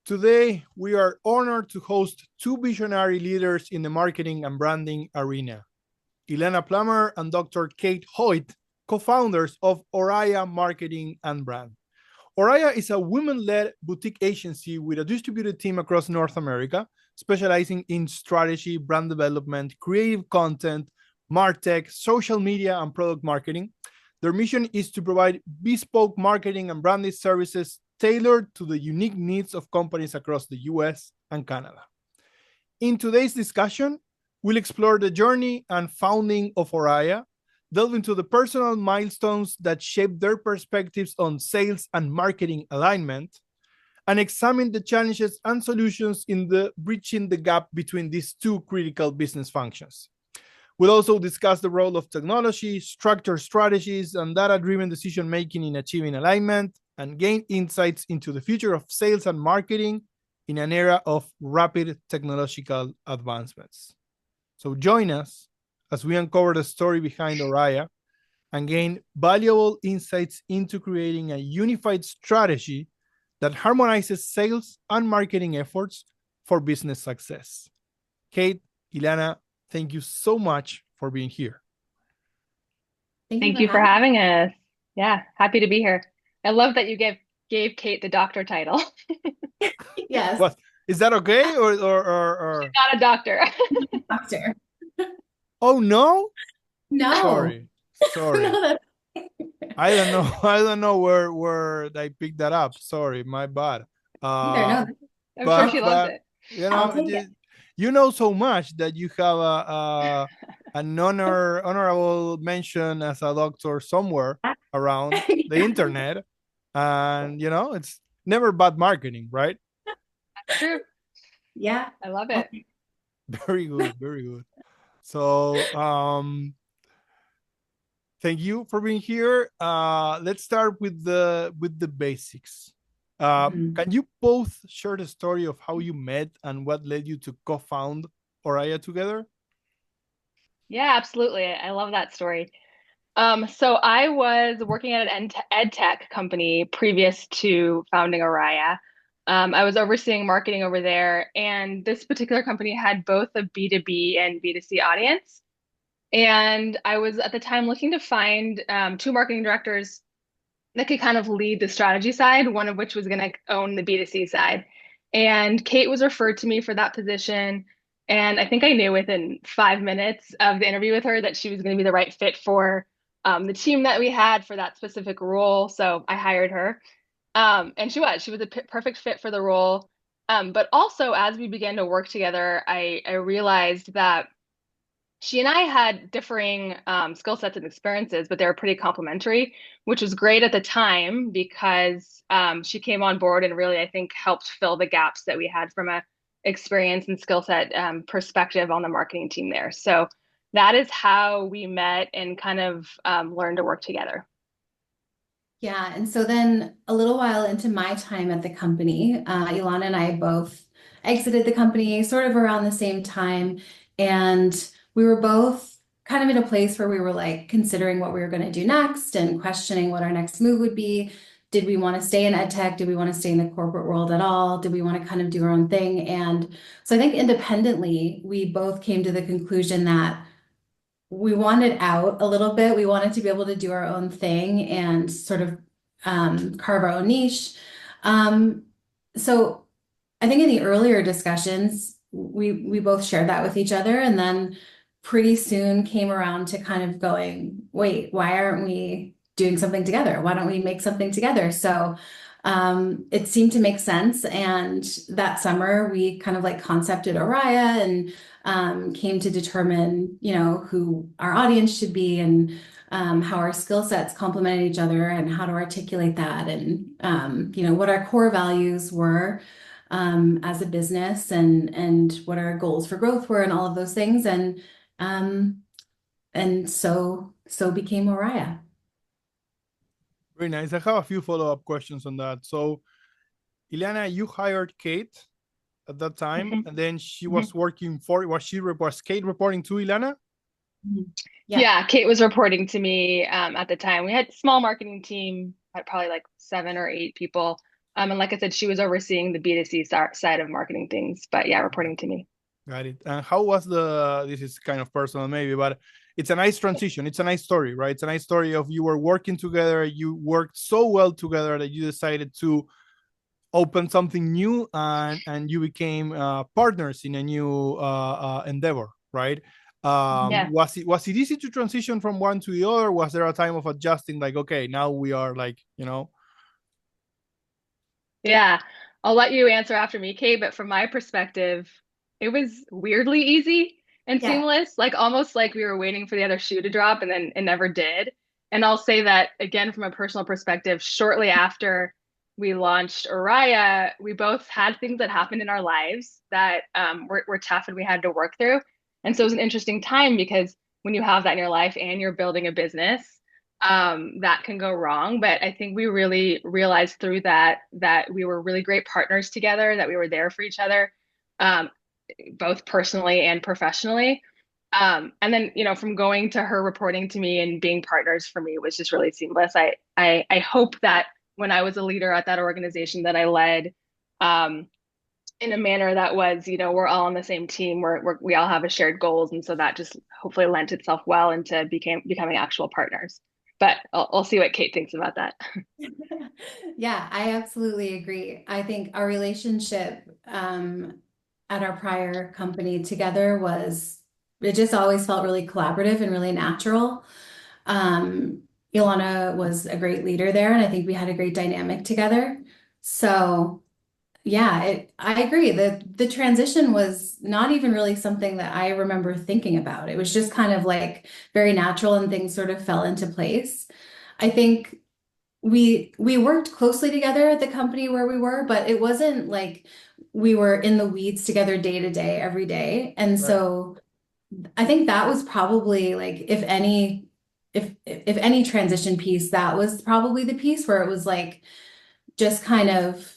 Today, we are honored to host two visionary leaders in the marketing and branding arena, Ilana Plumer and Dr. Kate Hoyt, co-founders of Orayah Marketing and Brand. Orayah is a women-led boutique agency with a distributed team across North America, specializing in strategy, brand development, creative content, MarTech, social media, and product marketing. Their mission is to provide bespoke marketing and branding services tailored to the unique needs of companies across the US and Canada. In today's discussion, we'll explore the journey and founding of Orayah, delve into the personal milestones that shape their perspectives on sales and marketing alignment, and examine the challenges and solutions in the bridging the gap between these two critical business functions. We'll also discuss the role of technology, structured strategies, and data-driven decision-making in achieving alignment, and gain insights into the future of sales and marketing in an era of rapid technological advancements. So join us as we uncover the story behind Orayah and gain valuable insights into creating a unified strategy that harmonizes sales and marketing efforts for business success. Kate, Ilana, thank you so much for being here. Thank you for having us. Yeah, happy to be here. I love that you gave Kate the doctor title. Yes. What, is that okay? She's not a doctor. Doctor. Oh no? No. Sorry. No, I don't know where I picked that up. Sorry, my bad. no. I'm sure she loves it. You know, you know so much that you have an honorable mention as a doctor somewhere around the internet, and you know it's never bad marketing, right? That's true. Yeah, I love it. Very good, very good. So thank you for being here. Let's start with the basics. Can you both share the story of how you met and what led you to co-found Orayah together? Yeah, absolutely. I love that story. So I was working at an ed tech company previous to founding Orayah. I was overseeing marketing over there, and this particular company had both a B2B and B2C audience. And I was at the time looking to find two marketing directors that could kind of lead the strategy side, one of which was going to own the B2C side. And Kate was referred to me for that position. And I think I knew within 5 minutes of the interview with her that she was going to be the right fit for the team that we had for that specific role. So I hired her. And she was a perfect fit for the role. But also, as we began to work together, I realized that she and I had differing skill sets and experiences, but they were pretty complementary, which was great at the time because she came on board and really, I think, helped fill the gaps that we had from a experience and skill set perspective on the marketing team there. So that is how we met and kind of learned to work together. Yeah, and so then a little while into my time at the company, Ilana and I both exited the company sort of around the same time, and we were both kind of in a place where we were like considering what we were going to do next and questioning what our next move would be. Did we want to stay in ed tech? Did we want to stay in the corporate world at all? Did we want to kind of do our own thing? And so I think independently, we both came to the conclusion that we wanted out a little bit. We wanted to be able to do our own thing and sort of carve our own niche. So I think in the earlier discussions, we both shared that with each other, and then pretty soon came around to kind of going, wait, why aren't we doing something together? Why don't we make something together? So it seemed to make sense. And that summer we kind of like concepted Orayah and came to determine, you know, who our audience should be and how our skill sets complemented each other and how to articulate that and, you know, what our core values were as a business and what our goals for growth were and all of those things. And so became Orayah. Very nice. I have a few follow-up questions on that. So, Ilana, you hired Kate at that time, and then she was working for, was Kate reporting to Ilana? Yeah, Kate was reporting to me at the time. We had a small marketing team, had probably like 7 or 8 people. And like I said, she was overseeing the B2C side of marketing things, but yeah, reporting to me. Got it. And how was this is kind of personal maybe, but it's a nice transition. It's a nice story, right? It's a nice story of you were working together. You worked so well together that you decided to open something new, and you became partners in a new endeavor, right? Yeah. Was it easy to transition from one to the other? Was there a time of adjusting, like, okay, now we are like, Yeah, I'll let you answer after me, Kate, but from my perspective, it was weirdly easy and Yeah. seamless, like almost like we were waiting for the other shoe to drop and then it never did. And I'll say that again from a personal perspective, shortly after we launched Orayah, we both had things that happened in our lives that were tough and we had to work through. And so it was an interesting time because when you have that in your life and you're building a business, that can go wrong. But I think we really realized through that we were really great partners together, that we were there for each other, um, both personally and professionally. And then, from going to her reporting to me and being partners for me was just really seamless. I hope that when I was a leader at that organization that I led, um, in a manner that was, we're all on the same team, we all have a shared goals. And so that just hopefully lent itself well into becoming actual partners. But I'll see what Kate thinks about that. Yeah, I absolutely agree. I think our relationship at our prior company together it just always felt really collaborative and really natural. Ilana was a great leader there, and I think we had a great dynamic together. So yeah, I agree. The transition was not even really something that I remember thinking about. It was just kind of like very natural and things sort of fell into place. I think we worked closely together at the company where we were, but it wasn't like we were in the weeds together day to day every day. And right? so I think that was probably like if any transition piece, that was probably the piece where it was like just kind of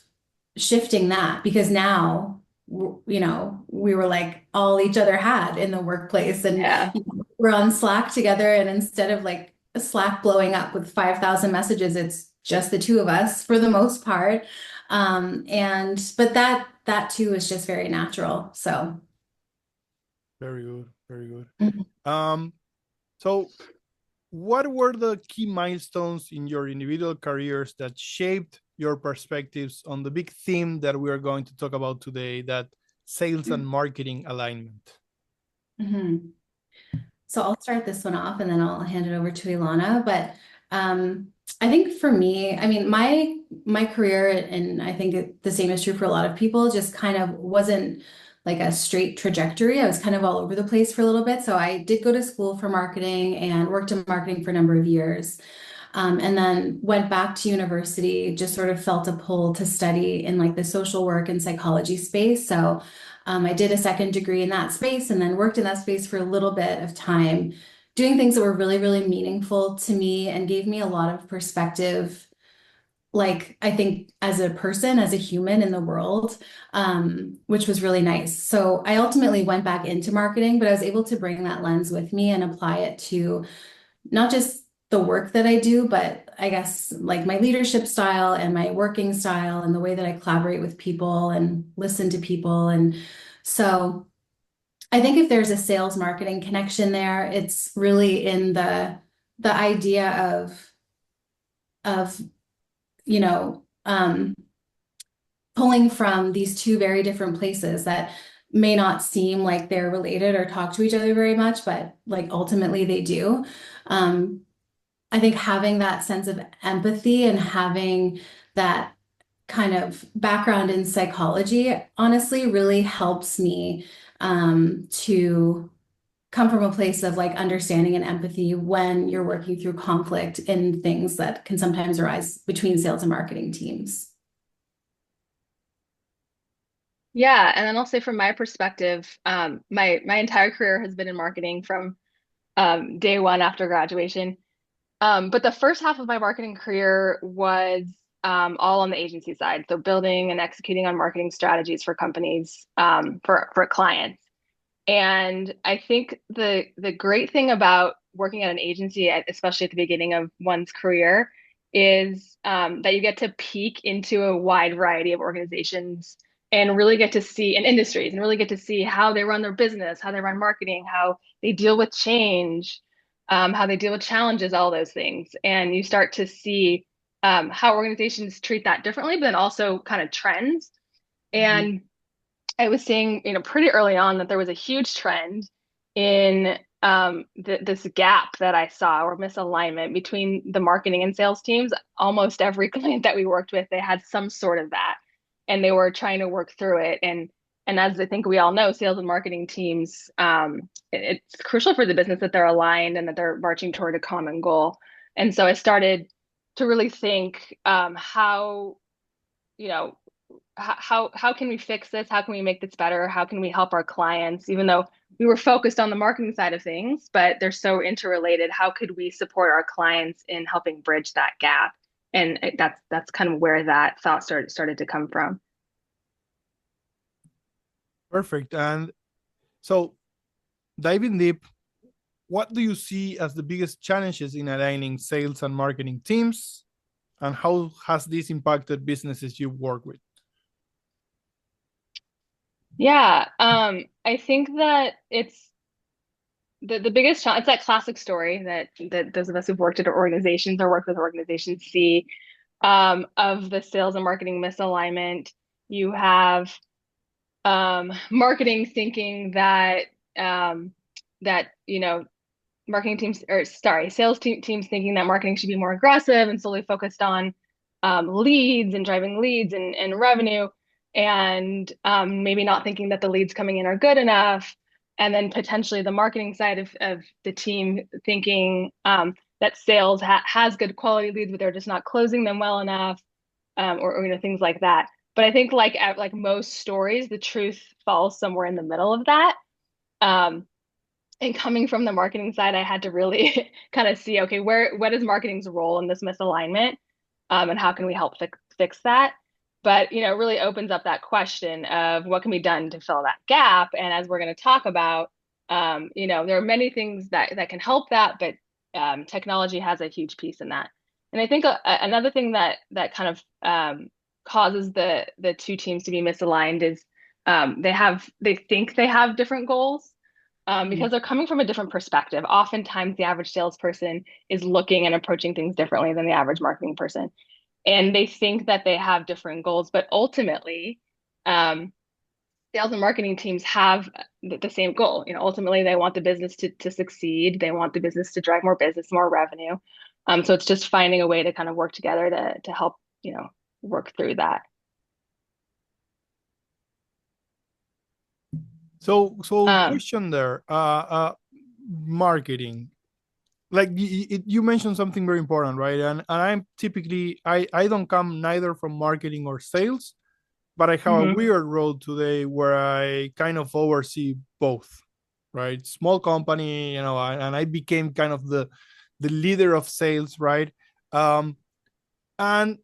shifting that, because now we were like all each other had in the workplace, and Yeah. we're on Slack together, and instead of like Slack blowing up with 5,000 messages, it's just the two of us for the most part. And but that too is just very natural. So Very good, very good. Mhm. So what were the key milestones in your individual careers that shaped your perspectives on the big theme that we are going to talk about today, that sales and marketing alignment? Mhm. So I'll start this one off and then I'll hand it over to Ilana. But I think for me, I mean, my career, and I think the same is true for a lot of people, just kind of wasn't like a straight trajectory. I was kind of all over the place for a little bit. So I did go to school for marketing and worked in marketing for a number of years. And then went back to university, just sort of felt a pull to study in like the social work and psychology space. So I did a second degree in that space and then worked in that space for a little bit of time, doing things that were really, really meaningful to me and gave me a lot of perspective, like I think as a person, as a human in the world, which was really nice. So I ultimately went back into marketing, but I was able to bring that lens with me and apply it to not just the work that I do, but I guess like my leadership style and my working style and the way that I collaborate with people and listen to people. And so I think if there's a sales marketing connection there, it's really in the idea of you know pulling from these two very different places that may not seem like they're related or talk to each other very much, but like ultimately they do. Um, I think having that sense of empathy and having that kind of background in psychology, honestly, really helps me to come from a place of like understanding and empathy when you're working through conflict in things that can sometimes arise between sales and marketing teams. Yeah, and then I'll say from my perspective, my entire career has been in marketing from day one after graduation. But the first half of my marketing career was all on the agency side, so building and executing on marketing strategies for companies, for clients. And I think the great thing about working at an agency, especially at the beginning of one's career, is that you get to peek into a wide variety of organizations and really get to see in industries and really get to see how they run their business, how they run marketing, how they deal with change, how they deal with challenges, all those things. And you start to see how organizations treat that differently, but then also kind of trends. And I was seeing, pretty early on that there was a huge trend in this gap that I saw or misalignment between the marketing and sales teams. Almost every client that we worked with, they had some sort of that, and they were trying to work through it. And as I think we all know, sales and marketing teams, it's crucial for the business that they're aligned and that they're marching toward a common goal. And so I started to really think how you know how can we fix this? How can we make this better? How can we help our clients? Even though we were focused on the marketing side of things, but they're so interrelated. How could we support our clients in helping bridge that gap? And that's kind of where that thought started to come from. Perfect. And so, diving deep, what do you see as the biggest challenges in aligning sales and marketing teams? And how has this impacted businesses you work with? Yeah, I think that it's the biggest challenge. It's that classic story that those of us who've worked at organizations or worked with organizations see of the sales and marketing misalignment. You have marketing thinking that that marketing teams or sorry sales teams thinking that marketing should be more aggressive and solely focused on leads and driving leads and revenue, and maybe not thinking that the leads coming in are good enough, and then potentially the marketing side of the team thinking that sales has good quality leads but they're just not closing them well enough, or things like that. But I think like most stories, the truth falls somewhere in the middle of that. Um, and coming from the marketing side, I had to really kind of see, okay, what is marketing's role in this misalignment, and how can we help fix that? But it really opens up that question of what can be done to fill that gap. And as we're going to talk about, there are many things that can help that, but technology has a huge piece in that. And I think another thing that kind of causes the two teams to be misaligned is they think they have different goals, because they're coming from a different perspective. Oftentimes, the average salesperson is looking and approaching things differently than the average marketing person. And they think that they have different goals, but ultimately, sales and marketing teams have the same goal. Ultimately, they want the business to succeed. They want the business to drive more business, more revenue. So it's just finding a way to kind of work together to help, work through that. So question there, marketing, like you mentioned something very important, right? And I'm typically, I don't come neither from marketing or sales, but I have a weird role today where I kind of oversee both, right? Small company, and I became kind of the leader of sales, right? And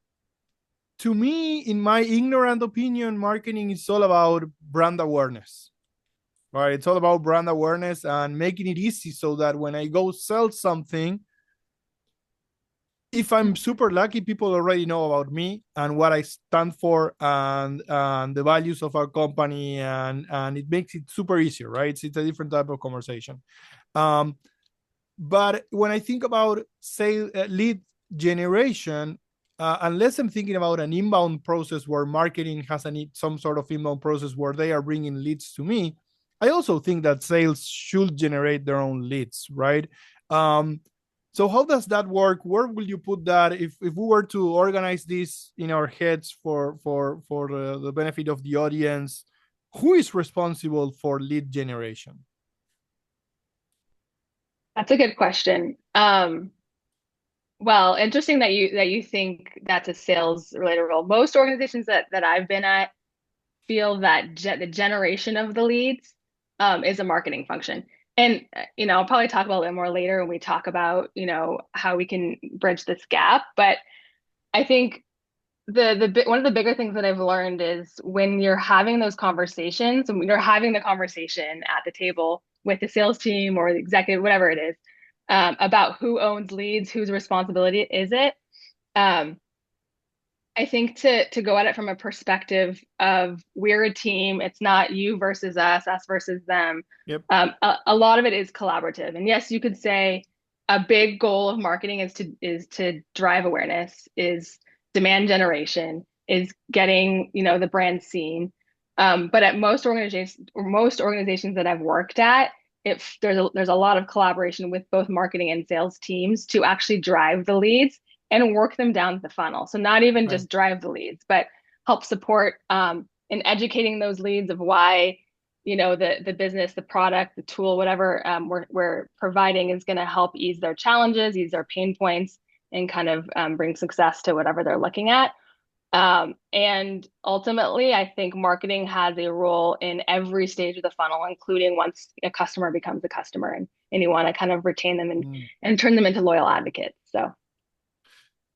to me, in my ignorant opinion, marketing is all about brand awareness. Right, it's all about brand awareness and making it easy so that when I go sell something, if I'm super lucky, people already know about me and what I stand for and the values of our company, and it makes it super easier, right? It's a different type of conversation. But when I think about lead generation, unless I'm thinking about an inbound process where marketing has some sort of inbound process where they are bringing leads to me, I also think that sales should generate their own leads, right? So how does that work? Where will you put that if we were to organize this in our heads for the benefit of the audience? Who is responsible for lead generation? That's a good question. Well, interesting that you think that's a sales related role. Most organizations that I've been at feel that the generation of the leads is a marketing function. And I'll probably talk about it more later when we talk about how we can bridge this gap. But I think the one of the bigger things that I've learned is when you're having those conversations, and when you're having the conversation at the table with the sales team or the executive, whatever it is, about who owns leads, whose responsibility is it, Um, I think to go at it from a perspective of we're a team, it's not you versus us versus them. Yep. A lot of it is collaborative. And yes, you could say a big goal of marketing is to drive awareness, is demand generation, is getting, the brand seen. But at most organizations that I've worked at, if there's a lot of collaboration with both marketing and sales teams to actually drive the leads and work them down the funnel. So not even Right. just drive the leads, but help support in educating those leads of why, the business, the product, the tool, whatever we're providing is going to help ease their challenges, ease their pain points, and kind of bring success to whatever they're looking at. And ultimately, I think marketing has a role in every stage of the funnel, including once a customer becomes a customer and you want to kind of retain them and turn them into loyal advocates.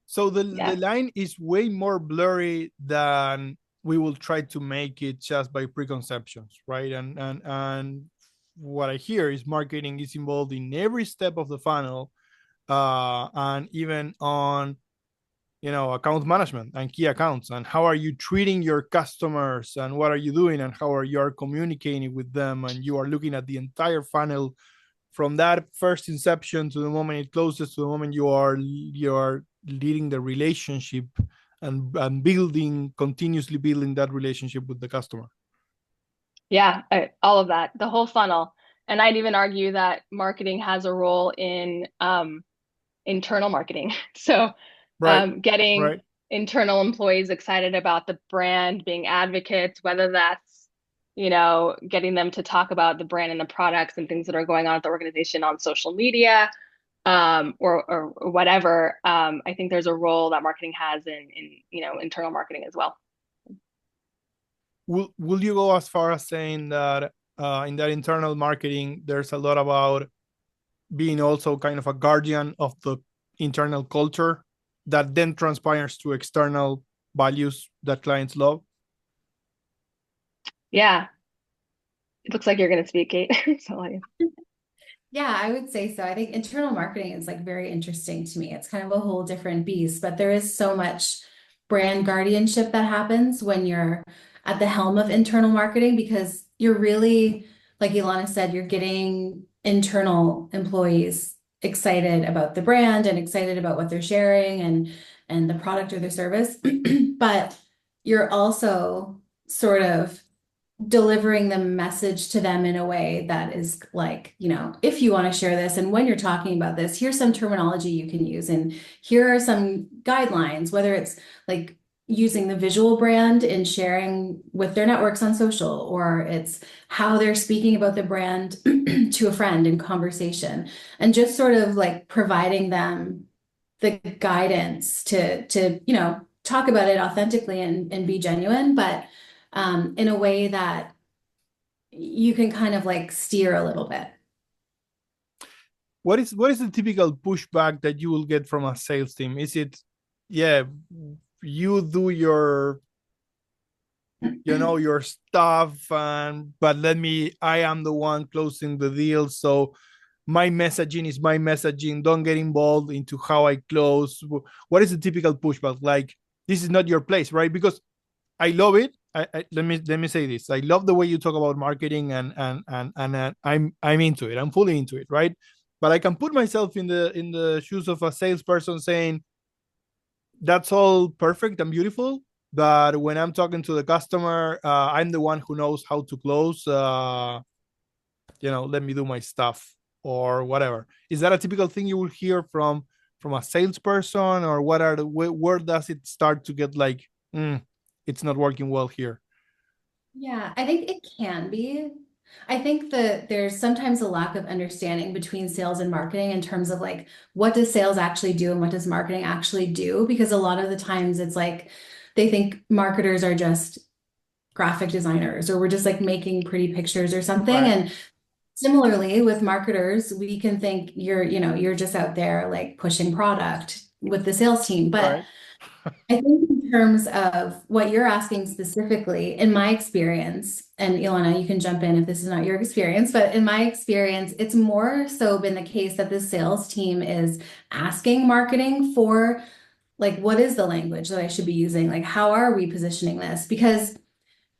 So the Yeah. line is way more blurry than we will try to make it just by preconceptions, right? And what I hear is marketing is involved in every step of the funnel, and even on account management and key accounts, and how are you treating your customers, and what are you doing, and how are you communicating with them, and you are looking at the entire funnel from that first inception to the moment it closes, to the moment you are leading the relationship and continuously building that relationship with the customer. Yeah, all of that, the whole funnel. And I'd even argue that marketing has a role in internal marketing. So Right. getting Right. internal employees excited about the brand, being advocates, whether that's, getting them to talk about the brand and the products and things that are going on at the organization on social media, or whatever. I think there's a role that marketing has in internal marketing as well. Will you go as far as saying that in that internal marketing, there's a lot about being also kind of a guardian of the internal culture that then transpires to external values that clients love? Yeah, it looks like you're going to speak, Kate. So Yeah, I would say so. I think internal marketing is like very interesting to me. It's kind of a whole different beast, but there is so much brand guardianship that happens when you're at the helm of internal marketing because you're really, like Ilana said, you're getting internal employees excited about the brand and excited about what they're sharing and the product or the service. But you're also sort of delivering the message to them in a way that is like, if you want to share this and when you're talking about this, here's some terminology you can use and here are some guidelines, whether it's like using the visual brand in sharing with their networks on social, or it's how they're speaking about the brand to a friend in conversation, and just sort of like providing them the guidance to talk about it authentically and be genuine, but in a way that you can kind of like steer a little bit. What is the typical pushback that you will get from a sales team? Is it, yeah, you do your your stuff, but I am the one closing the deal, so my messaging is my messaging, don't get involved into how I close? What is the typical pushback? Like, this is not your place, right? Because I love it. Let me say this. I love the way you talk about marketing, and I'm into it. I'm fully into it, right? But I can put myself in the shoes of a salesperson saying, that's all perfect and beautiful, but when I'm talking to the customer, I'm the one who knows how to close. Let me do my stuff or whatever. Is that a typical thing you will hear from a salesperson, or where does it start to get like, it's not working well here? Yeah, I think it can be. I think that there's sometimes a lack of understanding between sales and marketing in terms of like, what does sales actually do and what does marketing actually do? Because a lot of the times it's like they think marketers are just graphic designers, or we're just like making pretty pictures or something. Right. And similarly with marketers, we can think you're just out there like pushing product with the sales team. But Right. I think in terms of what you're asking specifically, in my experience, and Ilana, you can jump in if this is not your experience, but in my experience, it's more so been the case that the sales team is asking marketing for like, what is the language that I should be using? Like, how are we positioning this? Because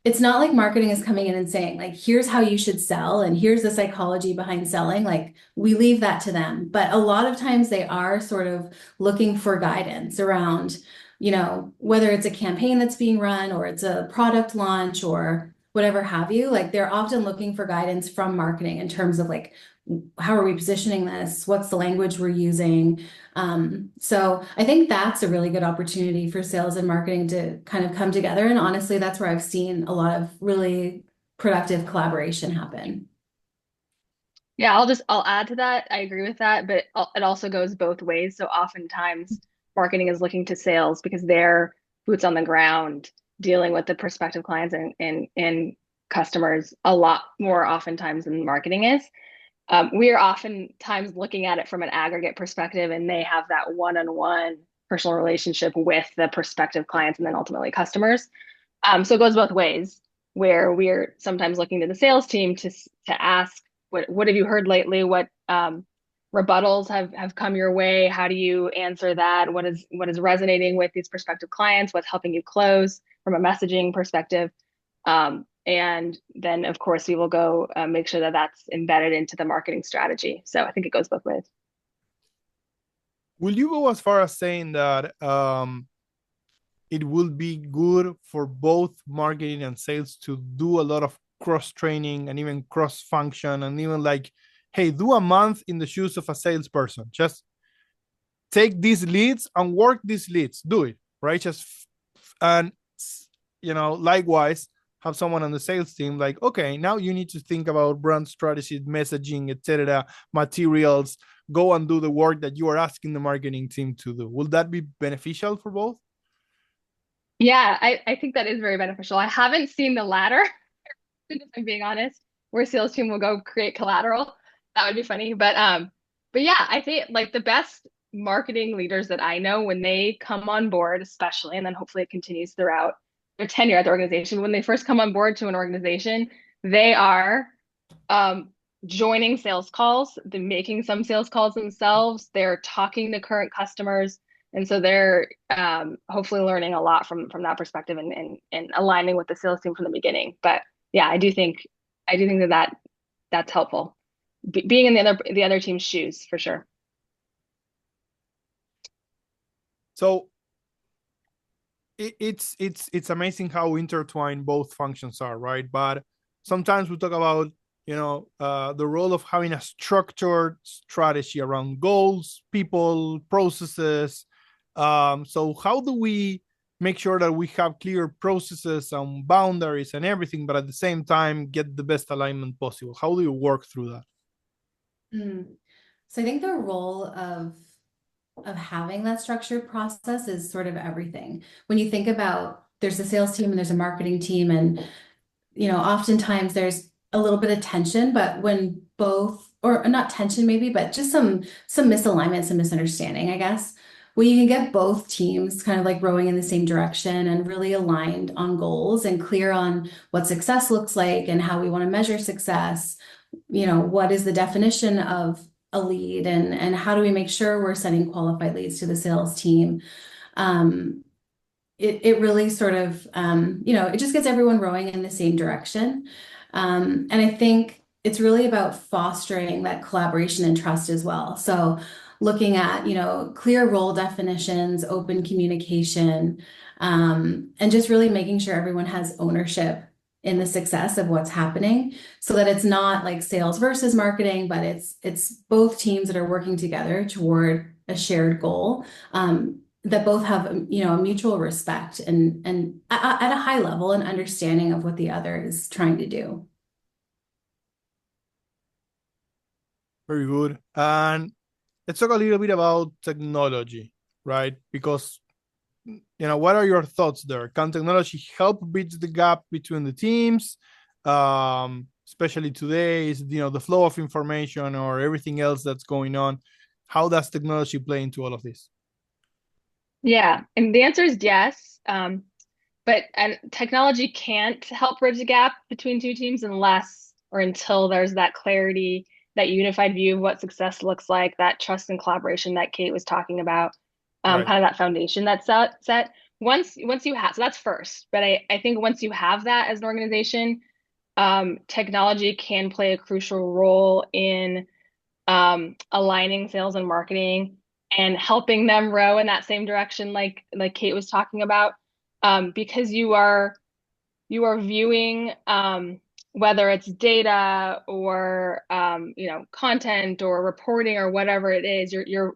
it's not like marketing is coming in and saying, like, here's how you should sell and here's the psychology behind selling. Like, we leave that to them. But a lot of times they are sort of looking for guidance around, whether it's a campaign that's being run or it's a product launch or whatever have you. Like, they're often looking for guidance from marketing in terms of, like, how are we positioning this? What's the language we're using? So I think that's a really good opportunity for sales and marketing to kind of come together. And honestly, that's where I've seen a lot of really productive collaboration happen. Yeah, I'll add to that. I agree with that, but it also goes both ways. So oftentimes marketing is looking to sales because they're boots on the ground dealing with the prospective clients and customers a lot more oftentimes than marketing is. We are oftentimes looking at it from an aggregate perspective, and they have that one-on-one personal relationship with the prospective clients and then ultimately customers. So it goes both ways, where we're sometimes looking to the sales team to ask, what have you heard lately? What rebuttals have come your way? How do you answer that? What is resonating with these prospective clients? What's helping you close from a messaging perspective? And then, of course, we will go make sure that that's embedded into the marketing strategy. So I think it goes both ways. Will you go as far as saying that it will be good for both marketing and sales to do a lot of cross training and even cross function, and even like, hey, do a month in the shoes of a salesperson. Just take these leads and work these leads. Do it, right? And likewise, have someone on the sales team like, okay, now you need to think about brand strategy, messaging, etc., materials. Go and do the work that you are asking the marketing team to do. Will that be beneficial for both? Yeah, I think that is very beneficial. I haven't seen the latter, if I'm being honest, where sales team will go create collateral. That would be funny. But yeah, I think like the best marketing leaders that I know, when they come on board, especially, and then hopefully it continues throughout their tenure at the organization, when they first come on board to an organization, they are joining sales calls, they're making some sales calls themselves, they're talking to current customers. And so they're hopefully learning a lot from that perspective and aligning with the sales team from the beginning. But yeah, I do think that's helpful. Being in the other team's shoes for sure. So it's amazing how intertwined both functions are, right? But sometimes we talk about the role of having a structured strategy around goals, people, processes. So how do we make sure that we have clear processes and boundaries and everything, but at the same time get the best alignment possible? How do you work through that? So I think the role of having that structured process is sort of everything. When you think about, there's a sales team and there's a marketing team, and oftentimes there's a little bit of tension, but when both, or not tension maybe, but just some misalignment, some misunderstanding, I guess, when you can get both teams kind of like rowing in the same direction and really aligned on goals and clear on what success looks like and how we want to measure success, what is the definition of a lead, and how do we make sure we're sending qualified leads to the sales team. It really sort of, it just gets everyone rowing in the same direction. And I think it's really about fostering that collaboration and trust as well. So looking at, clear role definitions, open communication, and just really making sure everyone has ownership in the success of what's happening, so that it's not like sales versus marketing, but it's both teams that are working together toward a shared goal, that both have a mutual respect and at a high level an understanding of what the other is trying to do. Very good. And let's talk a little bit about technology, right? Because what are your thoughts there? Can technology help bridge the gap between the teams? Especially today, is the flow of information or everything else that's going on. How does technology play into all of this? Yeah, and the answer is yes. But technology can't help bridge the gap between two teams unless or until there's that clarity, that unified view of what success looks like, that trust and collaboration that Kate was talking about. Right. kind of that foundation that's set. Once you have, so that's first. But I think once you have that as an organization, technology can play a crucial role in aligning sales and marketing and helping them row in that same direction, like Kate was talking about, because you are viewing whether it's data or content or reporting or whatever it is, you're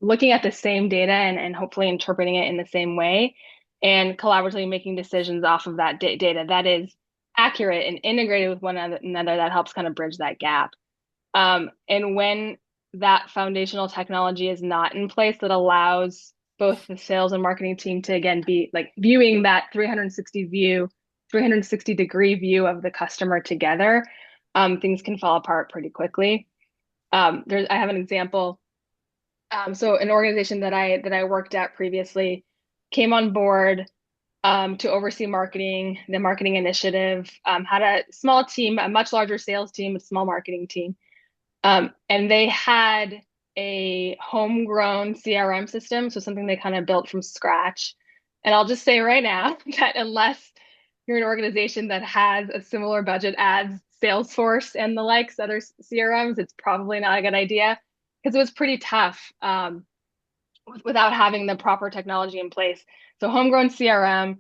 looking at the same data and hopefully interpreting it in the same way and collaboratively making decisions off of that data that is accurate and integrated with one another that helps kind of bridge that gap. And when that foundational technology is not in place that allows both the sales and marketing team to, again, be like viewing that 360-degree view of the customer together, things can fall apart pretty quickly. I have an example. So an organization that I worked at previously came on board to oversee marketing, the marketing initiative, had a small team, a much larger sales team, a small marketing team. And they had a homegrown CRM system, so something they kind of built from scratch. And I'll just say right now that unless you're an organization that has a similar budget as Salesforce and the likes, other CRMs, it's probably not a good idea because it was pretty tough without having the proper technology in place. So homegrown CRM,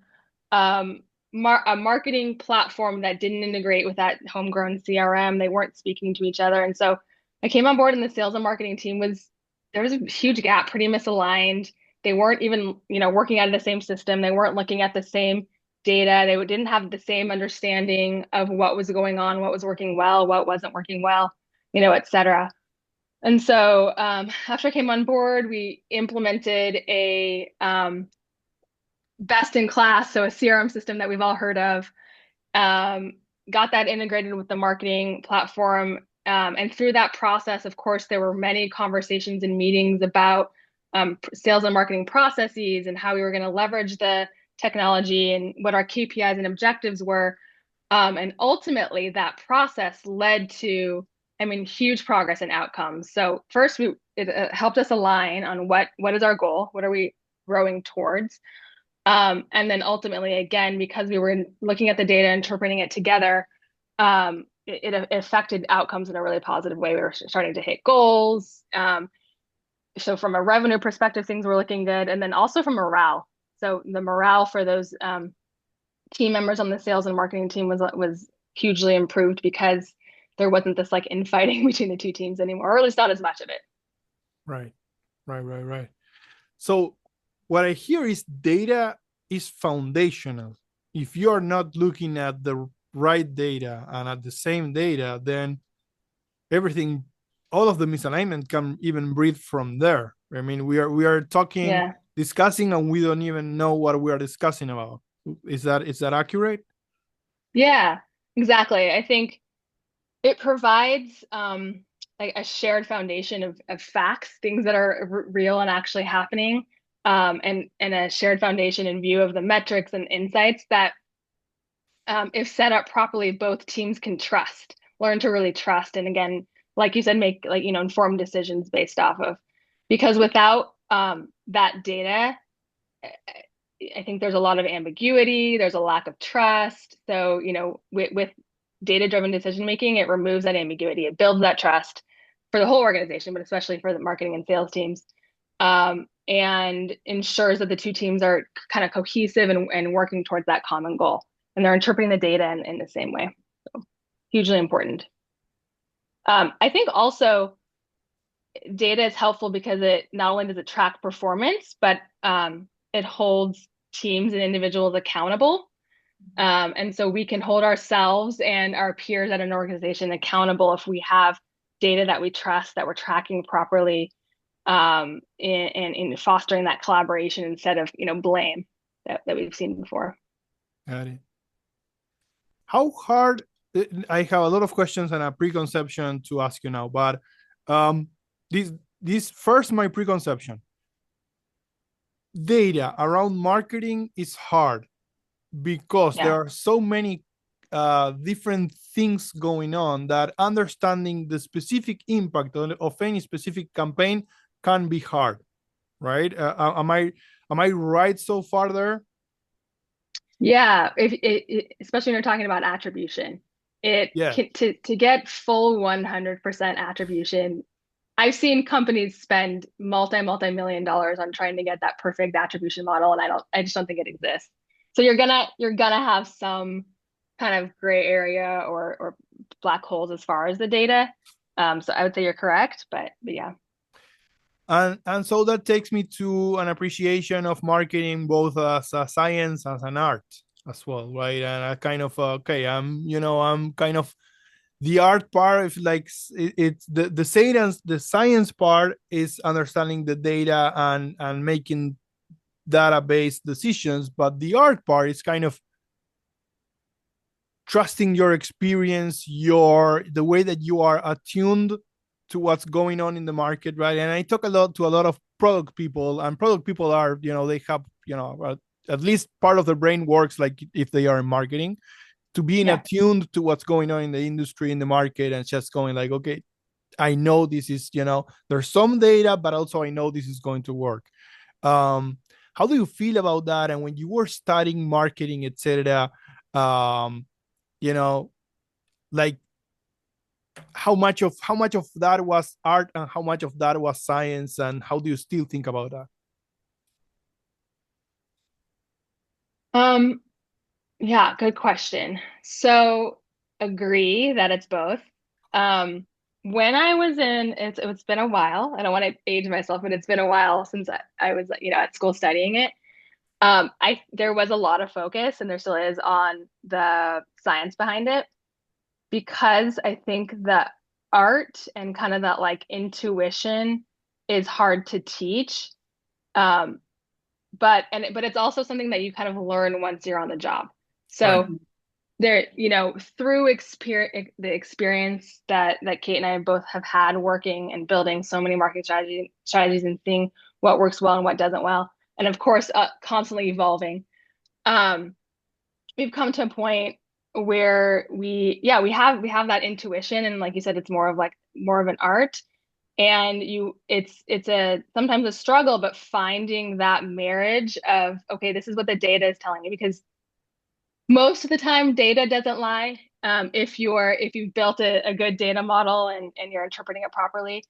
a marketing platform that didn't integrate with that homegrown CRM. They weren't speaking to each other. And so I came on board and the sales and marketing team there was a huge gap, pretty misaligned. They weren't even, working out of the same system. They weren't looking at the same data. They didn't have the same understanding of what was going on, what was working well, what wasn't working well, et cetera. And so after I came on board, we implemented a best in class, so a CRM system that we've all heard of, got that integrated with the marketing platform. And through that process, of course, there were many conversations and meetings about sales and marketing processes and how we were going to leverage the technology and what our KPIs and objectives were. And ultimately, that process led to, huge progress and outcomes. So first, it helped us align on what is our goal, what are we growing towards. And then ultimately, again, because we were looking at the data, interpreting it together, it affected outcomes in a really positive way. We were starting to hit goals. So from a revenue perspective, things were looking good. And then also from morale. So the morale for those team members on the sales and marketing team was hugely improved because there wasn't this like infighting between the two teams anymore, or at least not as much of it. Right. So what I hear is data is foundational. If you are not looking at the right data and at the same data, then everything, all of the misalignment can even breathe from there. We are talking, discussing, and we don't even know what we are discussing about. Is that accurate? Yeah, exactly. I think it provides like a shared foundation of facts, things that are real and actually happening, and a shared foundation in view of the metrics and insights that, if set up properly, both teams can learn to really trust. And again, like you said, make informed decisions based off of, because without that data, I think there's a lot of ambiguity, there's a lack of trust. So, with data-driven decision-making, it removes that ambiguity. It builds that trust for the whole organization, but especially for the marketing and sales teams, and ensures that the two teams are kind of cohesive and working towards that common goal. And they're interpreting the data in the same way. So, hugely important. I think also data is helpful because it not only does it track performance, but it holds teams and individuals accountable. And so we can hold ourselves and our peers at an organization accountable if we have data that we trust, that we're tracking properly, in fostering that collaboration instead of blame that we've seen before. Got it. How hard? I have a lot of questions and a preconception to ask you now, but this first, my preconception. Data around marketing is hard because there are so many different things going on that understanding the specific impact of any specific campaign can be hard. right? Am I right so far there? Yeah, especially when you're talking about attribution, it Yeah. can to get full 100% attribution. I've seen companies spend multi-million dollars on trying to get that perfect attribution model, and I just don't think it exists. So you're gonna have some kind of gray area or black holes as far as the data. So I would say you're correct, but yeah. And so that takes me to an appreciation of marketing both as a science as an art as well, right? And I kind of okay, I'm kind of the art part. If like it's the science part is understanding the data and making database decisions, but the art part is kind of trusting your experience, the way that you are attuned to what's going on in the market, right? And I talk to a lot of product people, and product people are, they have, at least part of their brain works like if they are in marketing, to being Yeah. attuned to what's going on in the industry, in the market, and just going like, okay, I know this is, there's some data, but also I know this is going to work. Um, how do you feel about that? And when you were studying marketing, etc., um, you know, like how much of that was art and how much of that was science, and how do you still think about that? Um, yeah, good question. So agree that it's both. When I was in, it's been a while. I don't want to age myself, but it's been a while since I was, at school studying it. I there was a lot of focus, and there still is, on the science behind it, because I think that art and kind of that like intuition is hard to teach. Um, but it's also something that you kind of learn once you're on the job. Right. So there, through the experience that Kate and I both have had working and building so many marketing strategies and seeing what works well and what doesn't well, and of course, constantly evolving. Um, we've come to a point where we have that intuition, and like you said, it's more of an art. And it's a sometimes a struggle, but finding that marriage of, okay, this is what the data is telling me, because most of the time data doesn't lie. If you've built a good data model, and you're interpreting it properly.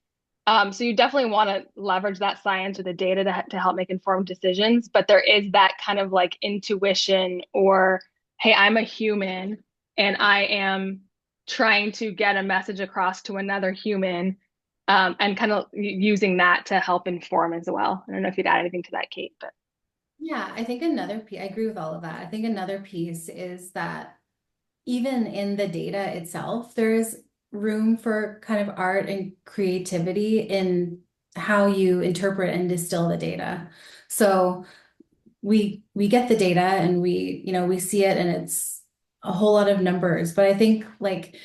So you definitely want to leverage that science or the data to help make informed decisions. But there is that kind of like intuition, or, hey, I'm a human and I am trying to get a message across to another human, and kind of using that to help inform as well. I don't know if you'd add anything to that, Kate, but. Yeah, I think another piece, I agree with all of that. I think another piece is that even in the data itself, there's room for kind of art and creativity in how you interpret and distill the data. So we get the data and we see it, and it's a whole lot of numbers, but I think like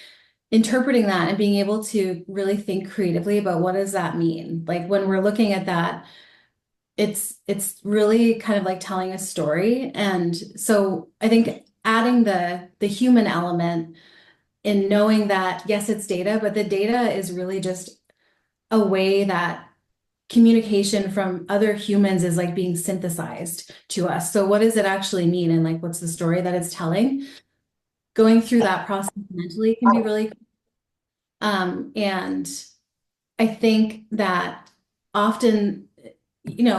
interpreting that and being able to really think creatively about what does that mean? Like when we're looking at that, it's really kind of like telling a story. And so I think adding the human element in knowing that, yes, it's data, but the data is really just a way that communication from other humans is like being synthesized to us. So what does it actually mean? And like, what's the story that it's telling? Going through that process mentally can be really, and I think that often,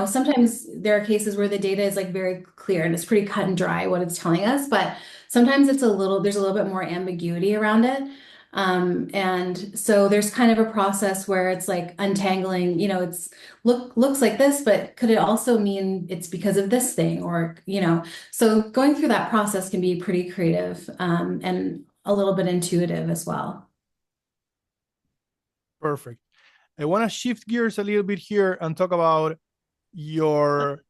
sometimes there are cases where the data is like very clear and it's pretty cut and dry what it's telling us, but sometimes there's a little bit more ambiguity around it. And so there's kind of a process where it's like untangling, looks like this, but could it also mean it's because of this thing, or, so going through that process can be pretty creative, and a little bit intuitive as well. Perfect. I want to shift gears a little bit here and talk about your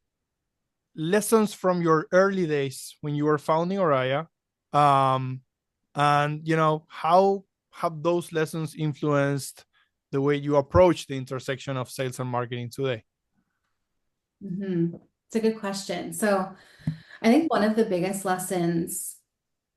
lessons from your early days when you were founding Orayah. And how have those lessons influenced the way you approach the intersection of sales and marketing today? It's a good question. So I think one of the biggest lessons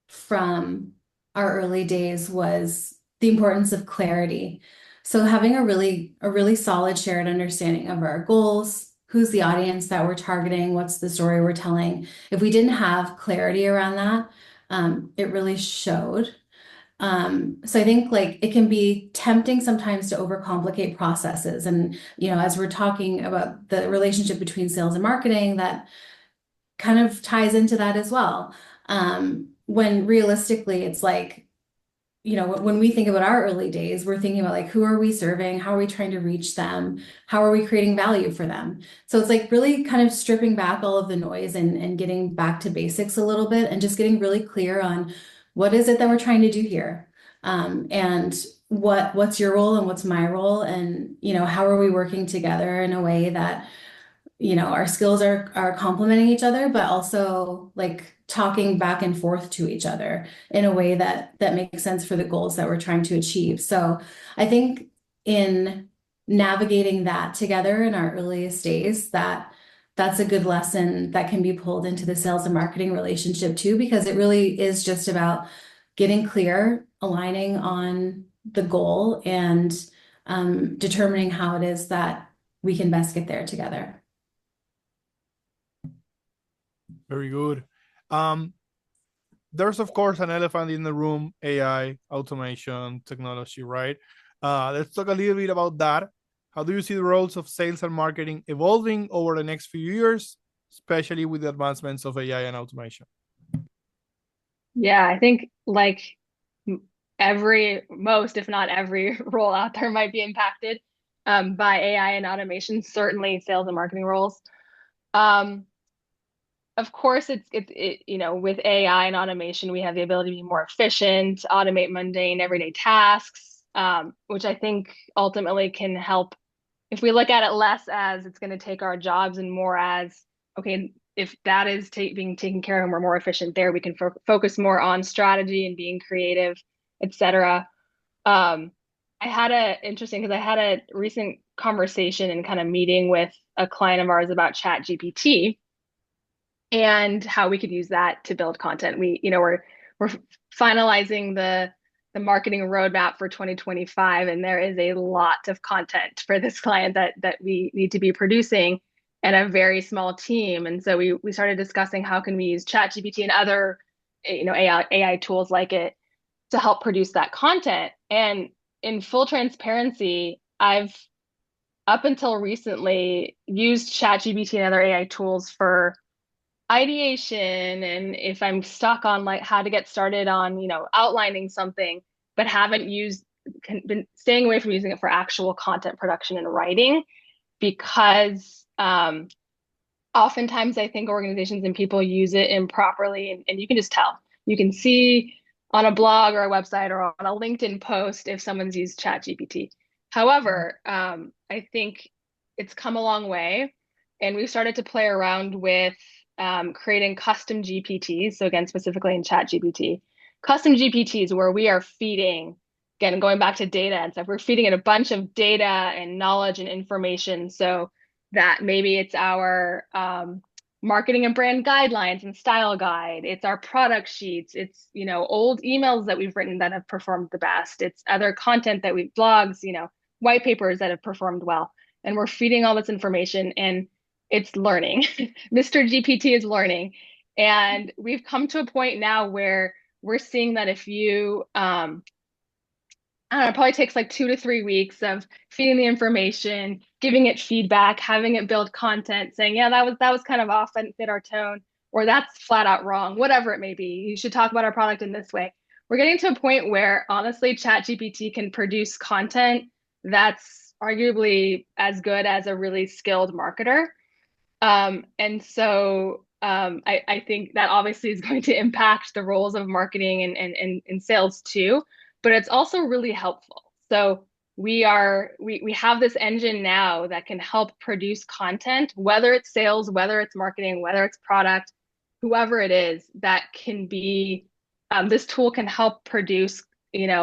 from our early days was the importance of clarity. So having a really solid shared understanding of our goals, who's the audience that we're targeting, what's the story we're telling. If we didn't have clarity around that, it really showed. So I think like it can be tempting sometimes to overcomplicate processes. And, as we're talking about the relationship between sales and marketing, that kind of ties into that as well. When realistically, it's like, when we think about our early days, we're thinking about like, who are we serving? How are we trying to reach them? How are we creating value for them? So it's like really kind of stripping back all of the noise and getting back to basics a little bit and just getting really clear on what is it that we're trying to do here? And what's your role and what's my role? And, how are we working together in a way that our skills are complementing each other, but also like talking back and forth to each other in a way that makes sense for the goals that we're trying to achieve. So I think in navigating that together in our earliest days, that's a good lesson that can be pulled into the sales and marketing relationship too, because it really is just about getting clear, aligning on the goal, and determining how it is that we can best get there together. Very good. There's of course an elephant in the room: AI, automation, technology, right? Let's talk a little bit about that. How do you see the roles of sales and marketing evolving over the next few years, especially with the advancements of AI and automation? Yeah, I think like most, if not every role out there might be impacted by AI and automation, certainly sales and marketing roles. Of course, with AI and automation, we have the ability to be more efficient, automate mundane everyday tasks, which I think ultimately can help. If we look at it less as it's going to take our jobs and more as, okay, if that is being taken care of and we're more efficient there, we can focus more on strategy and being creative, etc. Interesting because I had a recent conversation and kind of meeting with a client of ours about Chat GPT and how we could use that to build content. We're finalizing the marketing roadmap for 2025, and there is a lot of content for this client that we need to be producing and a very small team. And so we started discussing how can we use ChatGPT and other AI tools like it to help produce that content. And in full transparency, I've up until recently used ChatGPT and other AI tools for ideation, and if I'm stuck on like how to get started on outlining something, but haven't been staying away from using it for actual content production and writing, because oftentimes I think organizations and people use it improperly, and you can just tell. You can see on a blog or a website or on a LinkedIn post if someone's used ChatGPT. However, I think it's come a long way, and we've started to play around with creating custom GPTs. So again, specifically in ChatGPT, custom GPTs where we are feeding, again, going back to data and stuff, we're feeding it a bunch of data and knowledge and information so that maybe it's our marketing and brand guidelines and style guide. It's our product sheets. It's, old emails that we've written that have performed the best. It's other content that blogs, white papers that have performed well. And we're feeding all this information and it's learning. Mr. GPT is learning. And we've come to a point now where we're seeing that if you, I don't know, it probably takes like 2 to 3 weeks of feeding the information, giving it feedback, having it build content, saying, yeah, that was kind of off, didn't fit our tone, or that's flat out wrong, whatever it may be. You should talk about our product in this way. We're getting to a point where honestly, ChatGPT can produce content that's arguably as good as a really skilled marketer. And so I think that obviously is going to impact the roles of marketing and sales too, but it's also really helpful. So we have this engine now that can help produce content, whether it's sales, whether it's marketing, whether it's product, whoever it is, that can be, this tool can help produce,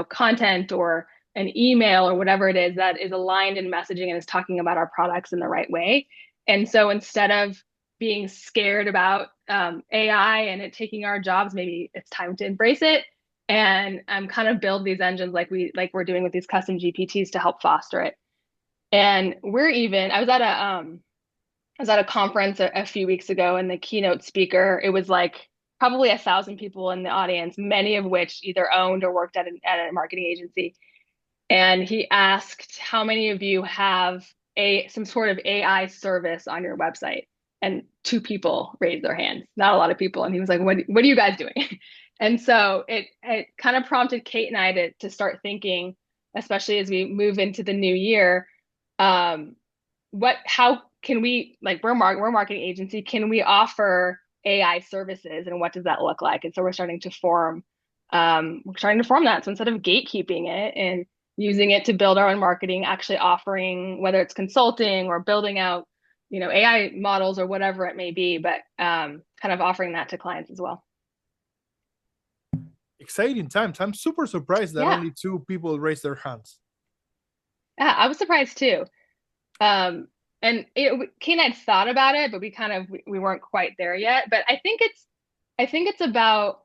content or an email or whatever it is that is aligned in messaging and is talking about our products in the right way. And so instead of being scared about AI and it taking our jobs, maybe it's time to embrace it and kind of build these engines like we're doing with these custom GPTs to help foster it. And I was at I was at a conference a few weeks ago, and the keynote speaker, it was like probably 1,000 people in the audience, many of which either owned or worked at a marketing agency. And he asked, how many of you have some sort of AI service on your website? And 2 people raised their hands, not a lot of people. And he was like, what are you guys doing? And so it kind of prompted Kate and I to start thinking, especially as we move into the new year, how can we, like, we're a marketing agency, can we offer AI services, and what does that look like? And so we're starting to form that. So instead of gatekeeping it and using it to build our own marketing, actually offering, whether it's consulting or building out, AI models or whatever it may be, but kind of offering that to clients as well. Exciting times. I'm super surprised that only 2 people raised their hands. Yeah, I was surprised too. And Kate and I had thought about it, but we weren't quite there yet. But I think it's about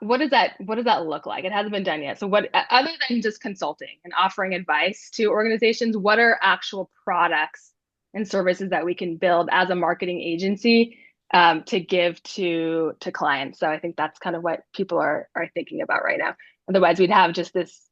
what does that look like? It hasn't been done yet. So what, other than just consulting and offering advice to organizations, what are actual products and services that we can build as a marketing agency to give to clients? So I think that's kind of what people are thinking about right now. Otherwise, we'd have just this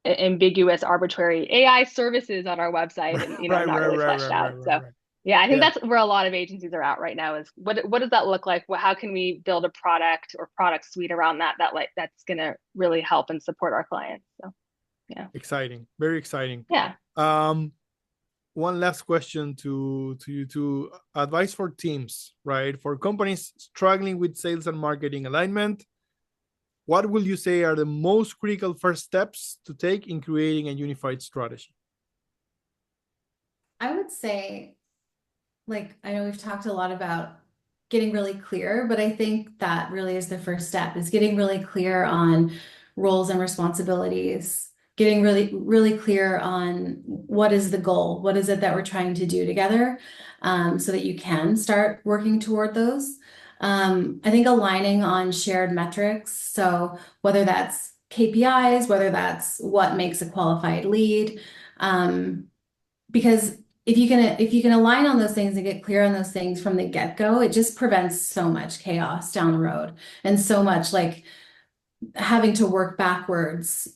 ambiguous, arbitrary AI services on our website, and not really fleshed out. So yeah, I think that's where a lot of agencies are at right now, is what does that look like? How can we build a product or product suite around that's going to really help and support our clients? So yeah. Exciting. Very exciting. Yeah. One last question to you, to advice for teams, right? For companies struggling with sales and marketing alignment, what will you say are the most critical first steps to take in creating a unified strategy? I would say, like, I know we've talked a lot about getting really clear, but I think that really is the first step, is getting really clear on roles and responsibilities, getting really, really clear on what is the goal, what is it that we're trying to do together, so that you can start working toward those. I think aligning on shared metrics. So whether that's KPIs, whether that's what makes a qualified lead, because if you can align on those things and get clear on those things from the get-go, it just prevents so much chaos down the road, and so much like having to work backwards,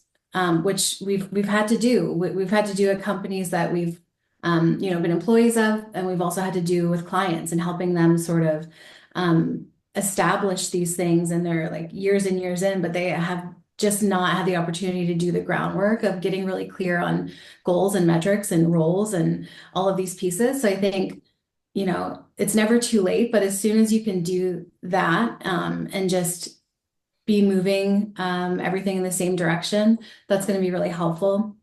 which we've had to do. We've had to do at companies that we've been employees of, and we've also had to do with clients and helping them sort of establish these things, and they're like years and years in, but they have just not had the opportunity to do the groundwork of getting really clear on goals and metrics and roles and all of these pieces. So I think, it's never too late, but as soon as you can do that, and just be moving everything in the same direction, that's going to be really helpful.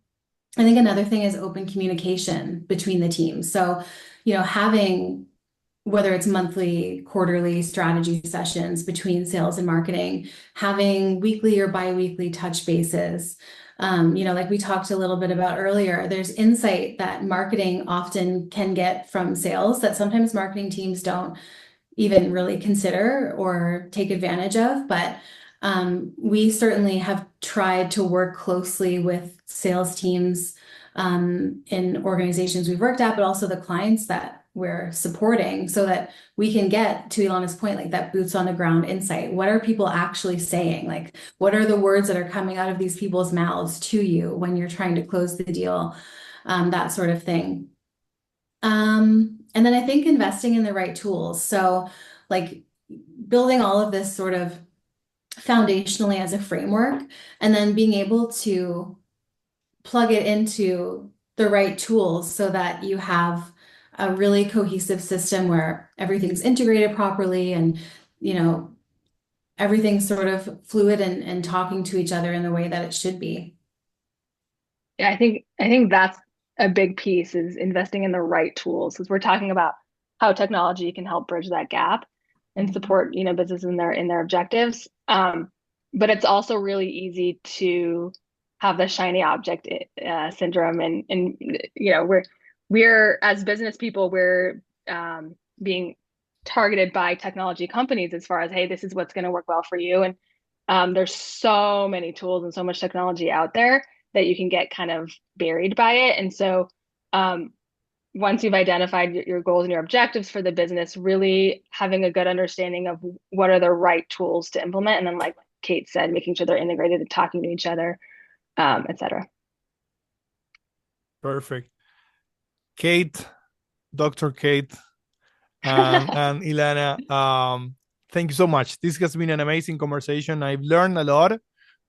I think another thing is open communication between the teams. So, having, whether it's monthly, quarterly strategy sessions between sales and marketing, having weekly or bi-weekly touch bases. Like we talked a little bit about earlier, there's insight that marketing often can get from sales that sometimes marketing teams don't even really consider or take advantage of. But we certainly have tried to work closely with sales teams in organizations we've worked at, but also the clients that we're supporting, so that we can get, to Ilana's point, like that boots on the ground insight. What are people actually saying? Like, what are the words that are coming out of these people's mouths to you when you're trying to close the deal? That sort of thing. And then I think investing in the right tools. So like building all of this sort of foundationally as a framework, and then being able to plug it into the right tools so that you have a really cohesive system where everything's integrated properly, and everything's sort of fluid and talking to each other in the way that it should be. Yeah, I think that's a big piece, is investing in the right tools, because we're talking about how technology can help bridge that gap and support businesses in their objectives. But it's also really easy to have the shiny object syndrome, and we're as business people, we're being targeted by technology companies as far as, hey, this is what's going to work well for you. And there's so many tools and so much technology out there that you can get kind of buried by it. And so once you've identified your goals and your objectives for the business, really having a good understanding of what are the right tools to implement. And then, like Kate said, making sure they're integrated and talking to each other, et cetera. Perfect. Kate, Dr. Kate, and Ilana, thank you so much. This has been an amazing conversation. I've learned a lot.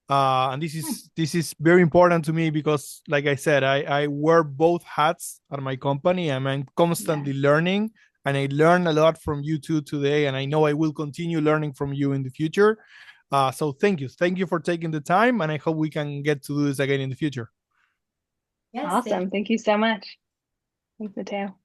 And this is very important to me because, like I said, I wear both hats at my company, and I'm constantly learning, and I learned a lot from you two today, and I know I will continue learning from you in the future. So thank you for taking the time, and I hope we can get to do this again in the future. Yes, Awesome. Thank you so much. Thanks, Mateo.